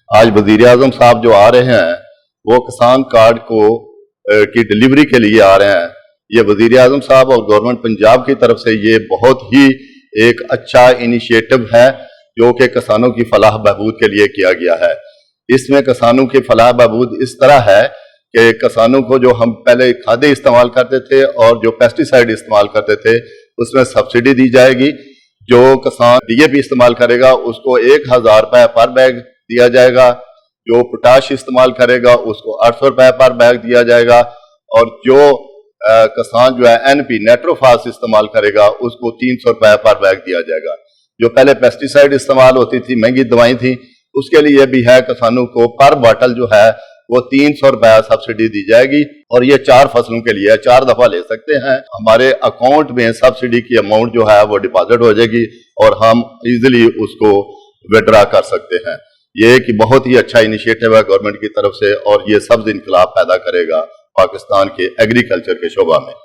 आज वजीर आजम साहब जो आ रहे हैं वो किसान कार्ड की डिलीवरी के लिए आ रहे हैं। ये वजीर आजम साहब और गवर्नमेंट पंजाब की तरफ से ये बहुत ही एक अच्छा इनिशिएटिव है जो कि किसानों की फलाह बहबूद के लिए किया गया है। इसमें किसानों की फलाह बहबूद इस तरह है कि किसानों को जो हम पहले खादें इस्तेमाल करते थे और जो पेस्टिसाइड इस्तेमाल करते थे उसमें सब्सिडी दी जाएगी। जो किसान DAP इस्तेमाल करेगा उसको 1000 रुपये पर बैग दिया जाएगा। जो पोटाश इस्तेमाल करेगा उसको 800 रुपये पर बैग दिया जाएगा। और जो किसान जो है NP नेट्रोफास इस्तेमाल करेगा उसको 300 रुपये पर बैग दिया जाएगा। जो पहले पेस्टिसाइड इस्तेमाल होती थी, महंगी दवाई थी, उसके लिए भी है किसानों को पर बॉटल जो है वो 300 रुपये सब्सिडी दी जाएगी। और ये 4 फसलों के लिए 4 दफा ले सकते हैं। हमारे अकाउंट में सब्सिडी की अमाउंट जो है वो डिपॉजिट हो जाएगी और हम इजीली उसको विड्रा कर सकते हैं। ये एक बहुत ही अच्छा इनिशिएटिव है गवर्नमेंट की तरफ से और ये सब्ज इनकलाब पैदा करेगा पाकिस्तान के एग्रीकल्चर के शोबा में।